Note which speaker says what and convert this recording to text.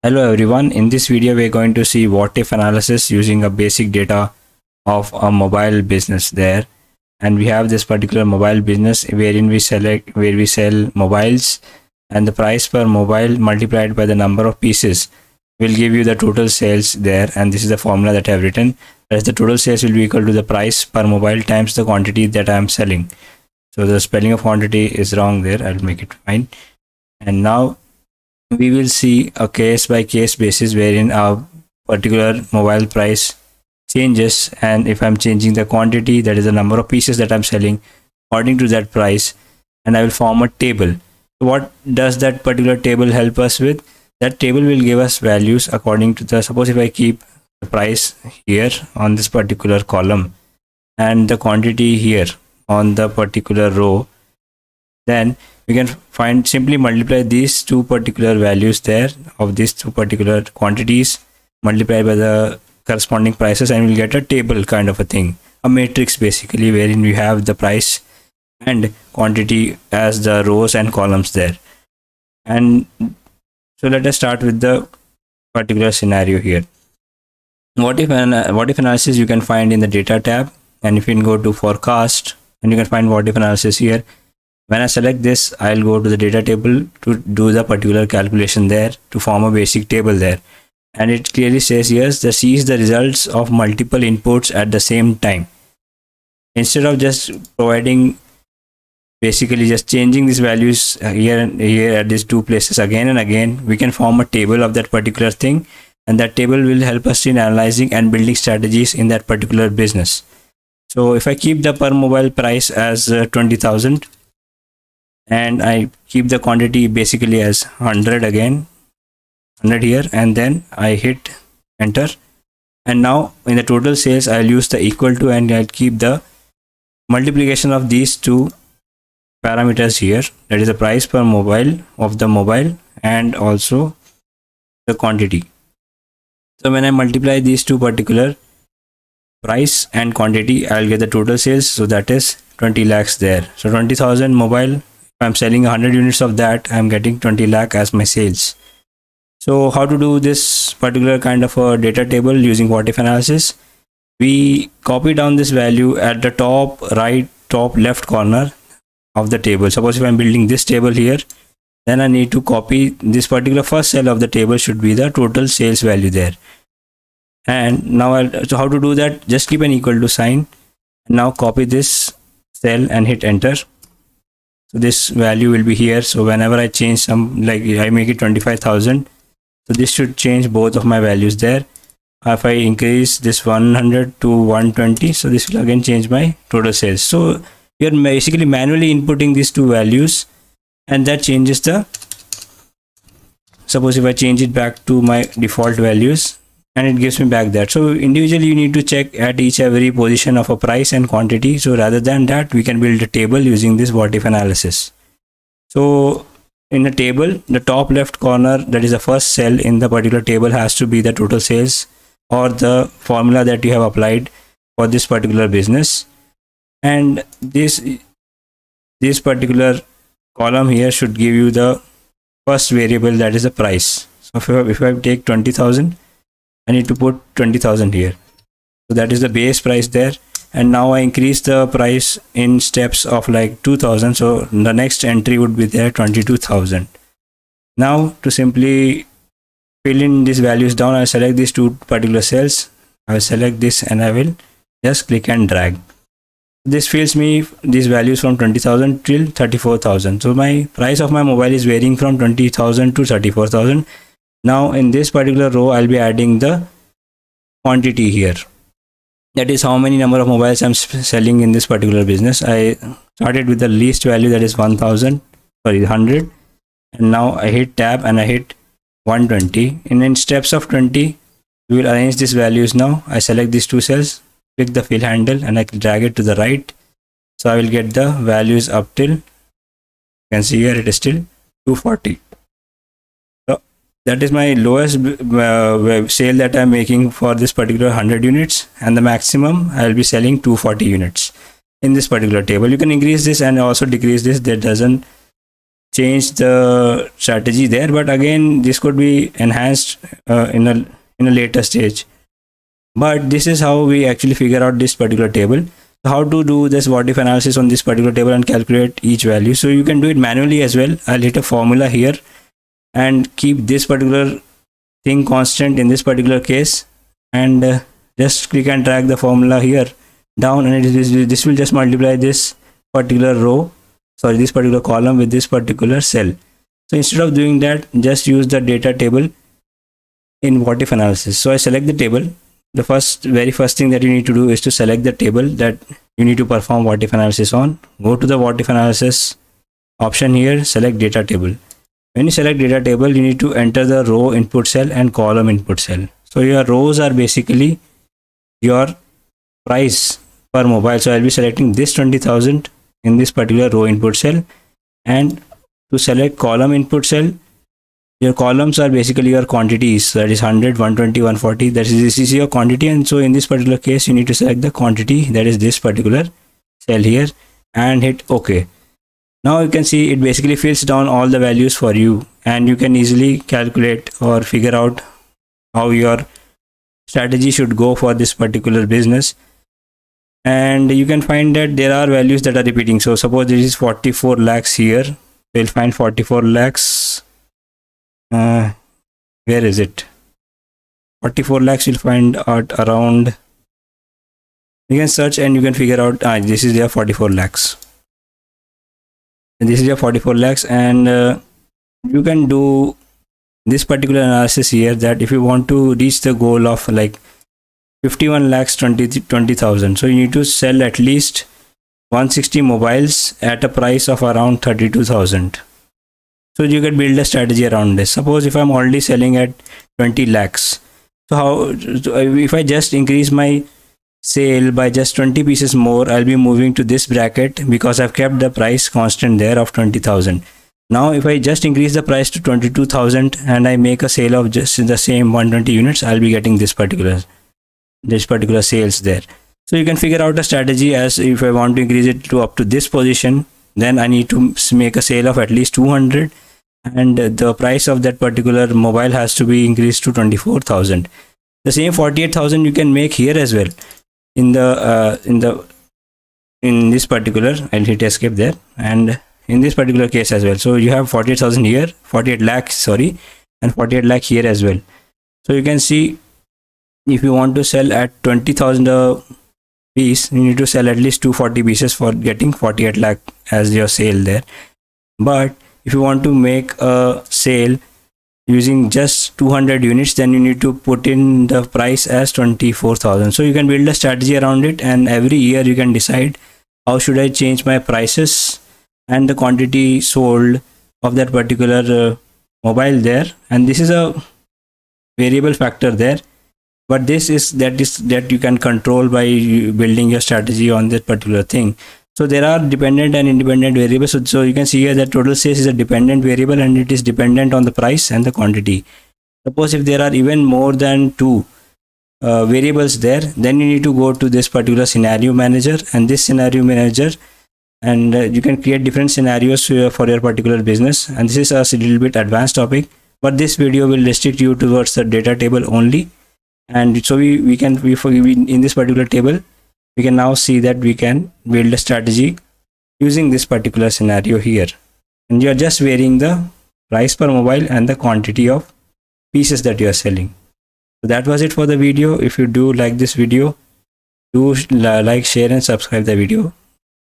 Speaker 1: Hello everyone, in this video we are going to see what if analysis using a basic data of a mobile business there, and we have this particular mobile business wherein we sell mobiles, and the price per mobile multiplied by the number of pieces will give you the total sales there. And this is the formula that I have written, as the total sales will be equal to the price per mobile times the quantity that I am selling. So the spelling of quantity is wrong there, I'll make it fine. And now we will see a case by case basis wherein a particular mobile price changes, and if I'm changing the quantity, that is the number of pieces that I'm selling according to that price, and I will form a table. What does that particular table help us with? That table will give us values according to the, suppose if I keep the price here on this particular column and the quantity here on the particular row, then we can simply multiply these two particular values there of these two particular quantities multiplied by the corresponding prices, and we'll get a table kind of a thing, a matrix basically, wherein we have the price and quantity as the rows and columns there. And so let us start with the particular scenario here. What if analysis you can find in the data tab, and if you can go to forecast and you can find what if analysis here. When I select this, I'll go to the data table to do the particular calculation there to form a basic table there. And it clearly says yes, the sees the results of multiple inputs at the same time. Instead of just providing, basically just changing these values here and here at these two places again and again, we can form a table of that particular thing, and that table will help us in analyzing and building strategies in that particular business. So if I keep the per mobile price as 20,000, and I keep the quantity basically as 100 again, 100 here, and then I hit enter, and now in the total sales I'll use the equal to, and I'll keep the multiplication of these two parameters here, that is the price per mobile of the mobile and also the quantity. So when I multiply these two particular price and quantity, I'll get the total sales, so that is 20 lakhs there. So 20,000 mobile, if I'm selling 100 units of that, I'm getting 20 lakh as my sales. So how to do this particular kind of a data table using what if analysis? We copy down this value at the top right, top left corner of the table. Suppose if I'm building this table here, then I need to copy this particular first cell of the table should be the total sales value there. And now so how to do that? Just keep an equal to sign. Now copy this cell and hit enter. So this value will be here. So whenever I change some, like I make it 25,000, so this should change both of my values there. If I increase this 100 to 120, so this will again change my total sales. So you're basically manually inputting these two values, and that changes the, suppose if I change it back to my default values, and it gives me back that. So individually you need to check at every position of a price and quantity. So rather than that, we can build a table using this what if analysis. So in a table, the top left corner, that is the first cell in the particular table, has to be the total sales or the formula that you have applied for this particular business. And this particular column here should give you the first variable, that is the price. So if I take 20,000, I need to put 20,000 here. So that is the base price there. And now I increase the price in steps of like 2,000. So the next entry would be there 22,000. Now to simply fill in these values down, I'll select these two particular cells. I will select this and I will just click and drag. This fills me these values from 20,000 till 34,000. So my price of my mobile is varying from 20,000 to 34,000. Now in this particular row, I'll be adding the quantity here. That is how many number of mobiles I'm selling in this particular business. I started with the least value, that is 100, and now I hit tab and I hit 120. And in steps of 20, we will arrange these values. Now I select these two cells, click the fill handle, and I can drag it to the right. So I will get the values up till, you can see here it is still 240. That is my lowest sale that I'm making for this particular 100 units, and the maximum I'll be selling 240 units in this particular table. You can increase this and also decrease this. That doesn't change the strategy there, but again this could be enhanced in a later stage. But this is how we actually figure out this particular table. So how to do this what if analysis on this particular table and calculate each value. So you can do it manually as well. I'll hit a formula here and keep this particular thing constant in this particular case, and just click and drag the formula here down, and this will just multiply this particular row, sorry, this particular column with this particular cell. So instead of doing that, just use the data table in what if analysis. So I select the table. The very first thing that you need to do is to select the table that you need to perform what if analysis on. Go to the what if analysis option here, select data table. When you select data table, you need to enter the row input cell and column input cell. So your rows are basically your price per mobile. So I'll be selecting this 20,000 in this particular row input cell, and to select column input cell, your columns are basically your quantities, that is 100, 120, 140. This is your quantity, and so in this particular case you need to select the quantity, that is this particular cell here, and hit OK. Now you can see it basically fills down all the values for you, and you can easily calculate or figure out how your strategy should go for this particular business. And you can find that there are values that are repeating. So suppose this is 44 lakhs here, we'll find 44 lakhs. Where is it? 44 lakhs you'll find out around. You can search and you can figure out this is their 44 lakhs. And this is your 44 lakhs, and you can do this particular analysis here, that if you want to reach the goal of like 51 lakhs 20,000, so you need to sell at least 160 mobiles at a price of around 32,000. So you can build a strategy around this. Suppose if I'm already selling at 20 lakhs, so if I just increase my sale by just 20 pieces more, I'll be moving to this bracket because I've kept the price constant there of 20,000. Now if I just increase the price to 22,000 and I make a sale of just the same 120 units, I'll be getting this particular sales there. So you can figure out a strategy as if I want to increase it to up to this position, then I need to make a sale of at least 200, and the price of that particular mobile has to be increased to 24,000. The same 48,000 you can make here as well in this particular, I'll hit escape there, and in this particular case as well. So you have 48,000 here, 48 lakhs, sorry, and 48 lakh here as well. So you can see if you want to sell at 20,000 a piece, you need to sell at least 240 pieces for getting 48 lakh as your sale there. But if you want to make a sale using just 200 units, then you need to put in the price as 24,000. So you can build a strategy around it, and every year you can decide how should I change my prices and the quantity sold of that particular mobile there. And this is a variable factor there, but this is that you can control by building your strategy on that particular thing. So there are dependent and independent variables. So you can see here that total sales is a dependent variable, and it is dependent on the price and the quantity. Suppose if there are even more than two variables there, then you need to go to this particular scenario manager, and this scenario manager, and you can create different scenarios for your particular business. And this is a little bit advanced topic, but this video will restrict you towards the data table only. And so we in this particular table, we can now see that we can build a strategy using this particular scenario here, and you are just varying the price per mobile and the quantity of pieces that you are selling. So that was it for the video. If you do like this video, do like, share and subscribe the video.